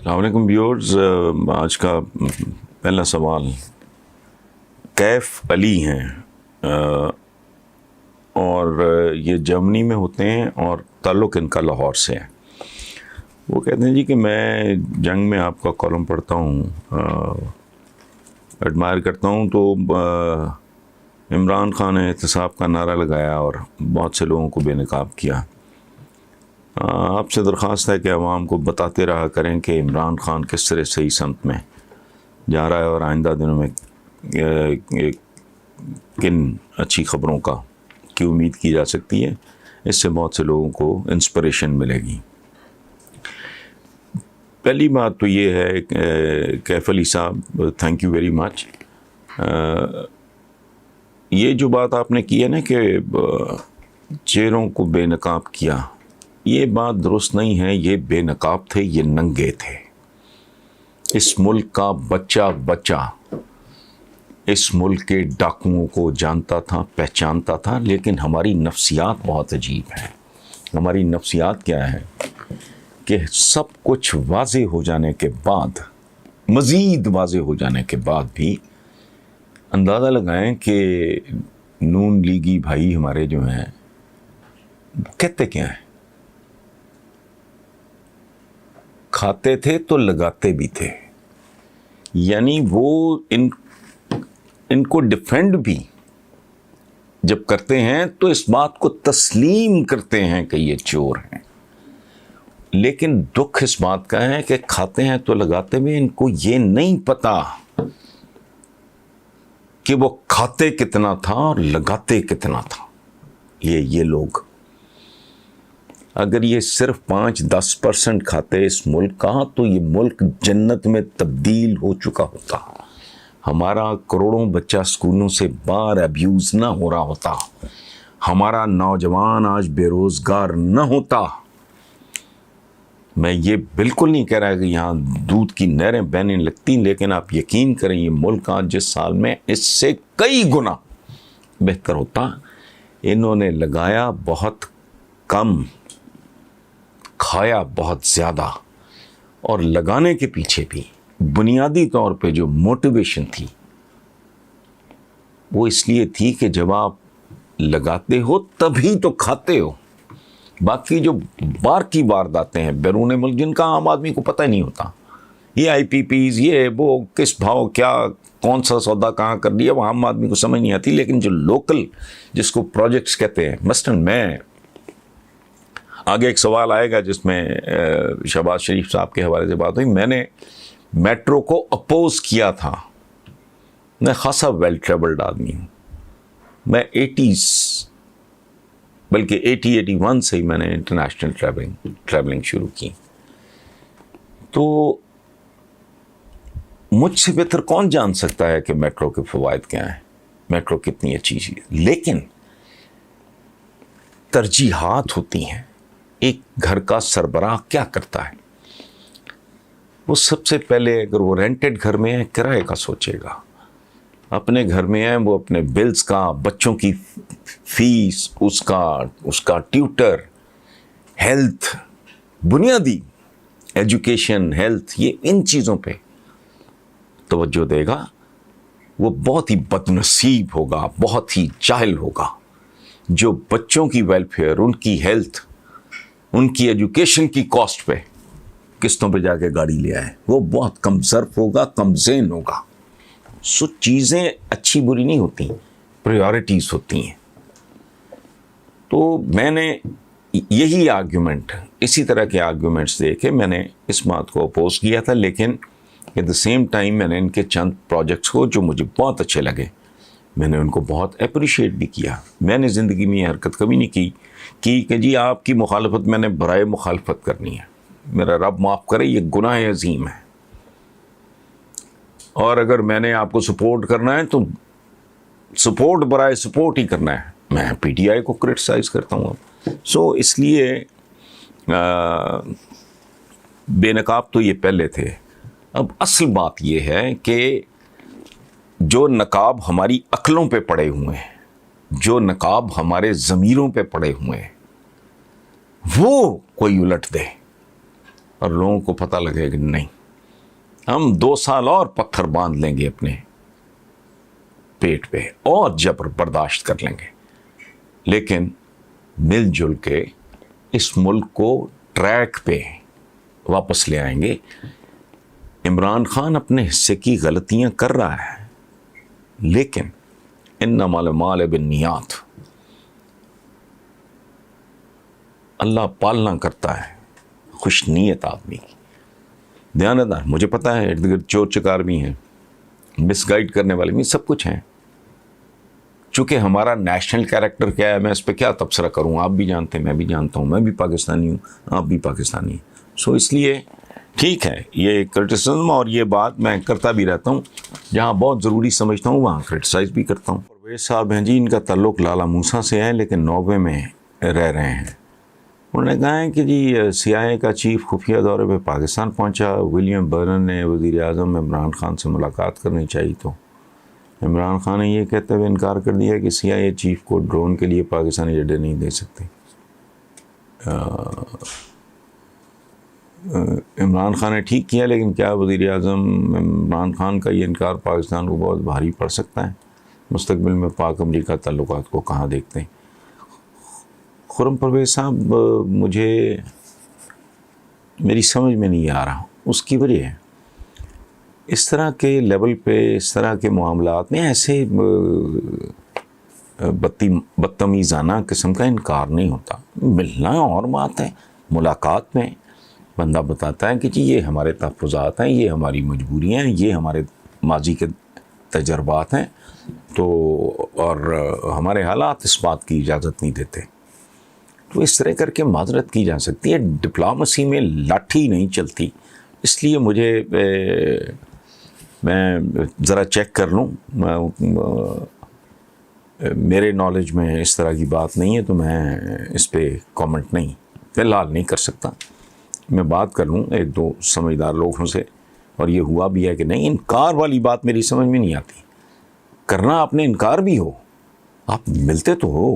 السلام علیکم ویورز. آج کا پہلا سوال کیف علی ہیں اور یہ جرمنی میں ہوتے ہیں اور تعلق ان کا لاہور سے ہے. وہ کہتے ہیں جی کہ میں جنگ میں آپ کا کالم پڑھتا ہوں، ایڈمائر کرتا ہوں، تو عمران خان نے احتساب کا نعرہ لگایا اور بہت سے لوگوں کو بے نقاب کیا. آپ سے درخواست ہے کہ عوام کو بتاتے رہا کریں کہ عمران خان کس طرح صحیح سمت میں جا رہا ہے اور آئندہ دنوں میں کن اچھی خبروں کی امید کی جا سکتی ہے. اس سے بہت سے لوگوں کو انسپریشن ملے گی. پہلی بات تو یہ ہے کیف علی صاحب، تھینک یو ویری مچ. یہ جو بات آپ نے کی ہے نا کہ چہروں کو بے نقاب کیا، یہ بات درست نہیں ہے. یہ بے نقاب تھے، یہ ننگے تھے. اس ملک کا بچہ اس ملک کے ڈاکوؤں کو جانتا تھا، پہچانتا تھا. لیکن ہماری نفسیات بہت عجیب ہے. ہماری نفسیات کیا ہے کہ سب کچھ واضح ہو جانے کے بعد، مزید واضح ہو جانے کے بعد بھی اندازہ لگائیں کہ نون لیگی بھائی ہمارے جو ہیں کہتے کیا ہیں. کھاتے تھے تو لگاتے بھی تھے. یعنی وہ ان کو ڈیفینڈ بھی جب کرتے ہیں تو اس بات کو تسلیم کرتے ہیں کہ یہ چور ہیں. لیکن دکھ اس بات کا ہے کہ کھاتے ہیں تو لگاتے بھی، ان کو یہ نہیں پتا کہ وہ کھاتے کتنا تھا اور لگاتے کتنا تھا. یہ لوگ اگر یہ صرف 5-10% کھاتے اس ملک کا تو یہ ملک جنت میں تبدیل ہو چکا ہوتا. ہمارا کروڑوں بچہ اسکولوں سے باہر ابیوز نہ ہو رہا ہوتا. ہمارا نوجوان آج بے روزگار نہ ہوتا. میں یہ بالکل نہیں کہہ رہا کہ یہاں دودھ کی نہریں بہنے لگتی، لیکن آپ یقین کریں یہ ملک آج جس سال میں اس سے کئی گنا بہتر ہوتا. انہوں نے لگایا بہت کم، کھایا بہت زیادہ. اور لگانے کے پیچھے بھی بنیادی طور پہ جو موٹیویشن تھی وہ اس لیے تھی کہ جب آپ لگاتے ہو تبھی تو کھاتے ہو. باقی جو بار کی وارداتیں ہیں بیرون ملک جن کا عام آدمی کو پتہ ہی نہیں ہوتا، یہ آئی پی پیز، یہ وہ کس بھاؤ کیا کون سا سودا کہاں کر دیا، وہ عام آدمی کو سمجھ نہیں آتی. لیکن جو لوکل جس کو پروجیکٹس کہتے ہیں، مثلاً میں آگے ایک سوال آئے گا جس میں شہباز شریف صاحب کے حوالے سے بات ہوئی. میں نے میٹرو کو اپوز کیا تھا. میں خاصا ویل ٹریولڈ آدمی ہوں. میں 80s بلکہ 81 سے ہی میں نے انٹرنیشنل ٹریولنگ شروع کی. تو مجھ سے بہتر کون جان سکتا ہے کہ میٹرو کے فوائد کیا ہیں، میٹرو کتنی اچھی چیز. لیکن ترجیحات ہوتی ہیں. ایک گھر کا سربراہ کیا کرتا ہے؟ وہ سب سے پہلے اگر وہ رینٹڈ گھر میں ہے کرائے کا سوچے گا. اپنے گھر میں ہے وہ اپنے بلز کا، بچوں کی فیس، اس کا ٹیوٹر، ہیلتھ، بنیادی ایجوکیشن، ہیلتھ، یہ ان چیزوں پہ توجہ دے گا. وہ بہت ہی بدنصیب ہوگا، بہت ہی جاہل ہوگا جو بچوں کی ویلفیئر، ان کی ہیلتھ، ان کی ایجوکیشن کی کاسٹ پہ قسطوں پہ جا کے گاڑی لے آئے. وہ بہت کم ظرف ہوگا، کم ذہن ہوگا. سو چیزیں اچھی بری نہیں ہوتی، پریورٹیز ہوتی ہیں. تو میں نے یہی آرگیومنٹ، اسی طرح کے آرگیومنٹس دے کے میں نے اس بات کو اپوز کیا تھا. لیکن ایٹ دا سیم ٹائم میں نے ان کے چند پروجیکٹس کو جو مجھے بہت اچھے لگے میں نے ان کو بہت اپریشیٹ بھی کیا. میں نے زندگی میں یہ حرکت کبھی نہیں کی کہ جی آپ کی مخالفت میں نے برائے مخالفت کرنی ہے. میرا رب معاف کرے، یہ گناہ عظیم ہے. اور اگر میں نے آپ کو سپورٹ کرنا ہے تو سپورٹ برائے سپورٹ ہی کرنا ہے. میں پی ٹی آئی کو کرٹیسائز کرتا ہوں. سو اس لیے بے نقاب تو یہ پہلے تھے. اب اصل بات یہ ہے کہ جو نقاب ہماری عقلوں پہ پڑے ہوئے ہیں، جو نقاب ہمارے ضمیروں پہ پڑے ہوئے ہیں، وہ کوئی الٹ دے اور لوگوں کو پتہ لگے کہ نہیں ہم 2 سال اور پتھر باندھ لیں گے اپنے پیٹ پہ اور جبر برداشت کر لیں گے، لیکن مل جل کے اس ملک کو ٹریک پہ واپس لے آئیں گے۔ عمران خان اپنے حصے کی غلطیاں کر رہا ہے، لیکن انما الاعمال بالنیات، اللہ پالنا کرتا ہے خوش نیت آدمی کی، دیانتدار۔ مجھے پتا ہے ارد گرد چور چکار بھی ہیں، مس گائیڈ کرنے والے بھی، سب کچھ ہیں۔ چونکہ ہمارا نیشنل کیریکٹر کیا ہے، میں اس پہ کیا تبصرہ کروں، آپ بھی جانتے ہیں، میں بھی جانتا ہوں، میں بھی پاکستانی ہوں، آپ بھی پاکستانی ہیں۔ سو اس لیے ٹھیک ہے، یہ کرٹیسزم اور یہ بات میں کرتا بھی رہتا ہوں، جہاں بہت ضروری سمجھتا ہوں وہاں کرٹیسائز بھی کرتا ہوں۔ پرویز صاحب ہیں جی، ان کا تعلق لالا موسیٰ سے ہے، لیکن نوبے میں رہ رہے ہیں۔ انہوں نے کہا ہے کہ جی CIA کا چیف خفیہ دورے پہ پاکستان پہنچا، ولیم برن نے وزیر اعظم عمران خان سے ملاقات کرنی چاہیے، تو عمران خان نے یہ کہتے ہوئے انکار کر دیا کہ CIA چیف کو ڈرون کے لیے پاکستانی اڈے نہیں دے سکتے۔ عمران خان نے ٹھیک کیا، لیکن کیا وزیر اعظم عمران خان کا یہ انکار پاکستان کو بہت بھاری پڑ سکتا ہے؟ مستقبل میں پاک امریکہ تعلقات کو کہاں دیکھتے ہیں؟ خرم پرویز صاحب، مجھے میری سمجھ میں نہیں آ رہا، اس کی وجہ ہے اس طرح کے لیول پہ، اس طرح کے معاملات میں ایسے بدتمیزانہ قسم کا انکار نہیں ہوتا۔ ملنا اور بات ہے، ملاقات میں بندہ بتاتا ہے کہ جی یہ ہمارے تحفظات ہیں، یہ ہماری مجبوریاں ہیں، یہ ہمارے ماضی کے تجربات ہیں، تو اور ہمارے حالات اس بات کی اجازت نہیں دیتے، تو اس طرح کر کے معذرت کی جا سکتی ہے۔ ڈپلومیسی میں لاٹھی نہیں چلتی، اس لیے مجھے میں ذرا چیک کر لوں، میرے نالج میں اس طرح کی بات نہیں ہے، تو میں اس پہ کامنٹ نہیں فی الحال نہیں کر سکتا۔ میں بات کر لوں 1-2 سمجھدار لوگوں سے، اور یہ ہوا بھی ہے کہ نہیں، انکار والی بات میری سمجھ میں نہیں آتی۔ کرنا آپ نے انکار بھی ہو، آپ ملتے تو ہو،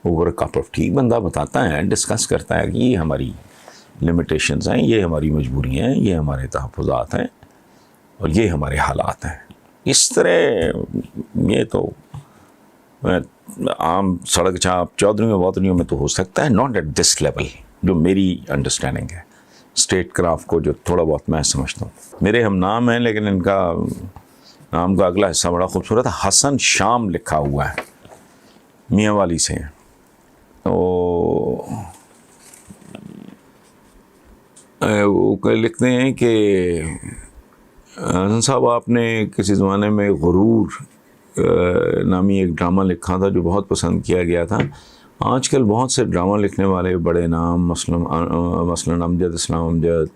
اوور کپ آف ٹی بندہ بتاتا ہے، ڈسکس کرتا ہے کہ یہ ہماری لمیٹیشنز ہیں، یہ ہماری مجبوریاں ہیں، یہ ہمارے تحفظات ہیں، اور یہ ہمارے حالات ہیں۔ اس طرح یہ تو عام سڑک چھاپ چودھریوں وودھریوں میں تو ہو سکتا ہے، ناٹ ایٹ دس لیول، جو میری انڈرسٹینڈنگ ہے اسٹیٹ کرافٹ کو، جو تھوڑا بہت میں سمجھتا ہوں۔ میرے ہم نام ہیں، لیکن ان کا نام کا اگلا حصہ بڑا خوبصورت ہے، حسن شام لکھا ہوا ہے، میاں والی سے ہیں۔ وہ لکھتے ہیں کہ حسن صاحب، آپ نے کسی زمانے میں غرور نامی ایک ڈرامہ لکھا تھا جو بہت پسند کیا گیا تھا۔ آج کل بہت سے ڈرامہ لکھنے والے بڑے نام، مثلاً امجد اسلام امجد،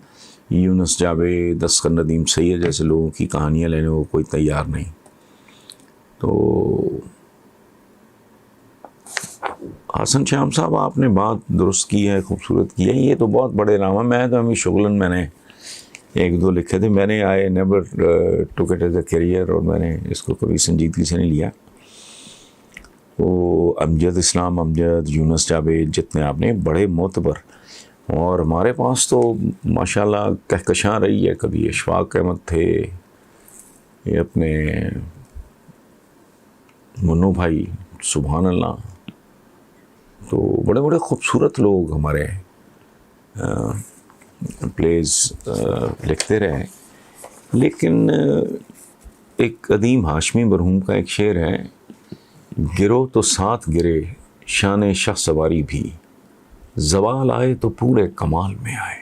یونس جاوید، اسکر ندیم سید جیسے لوگوں کی کہانیاں لینے کو کوئی تیار نہیں۔ تو حسن شام صاحب، آپ نے بات درست کی ہے، خوبصورت کی ہے، یہ تو بہت بڑے نام ہیں۔ میں تو ہمیں شغلاً میں نے 1-2 لکھے تھے، میں نے I never took it as a career, اور میں نے اس کو کبھی سنجیدگی سے نہیں لیا۔ وہ امجد اسلام امجد، یونس جاوید، جتنے آپ نے بڑے معتبر، اور ہمارے پاس تو ماشاءاللہ کہکشاں رہی ہے، کبھی اشفاق احمد تھے، یہ اپنے منو بھائی، سبحان اللہ، تو بڑے بڑے خوبصورت لوگ ہمارے پلیز لکھتے رہے۔ لیکن ایک قدیم ہاشمی مرحوم کا ایک شعر ہے، گرو تو ساتھ گرے شان شاہ سواری بھی، زوال آئے تو پورے کمال میں آئے۔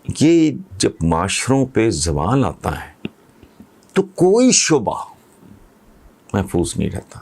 یہ جب معاشروں پہ زوال آتا ہے تو کوئی شعبہ محفوظ نہیں رہتا۔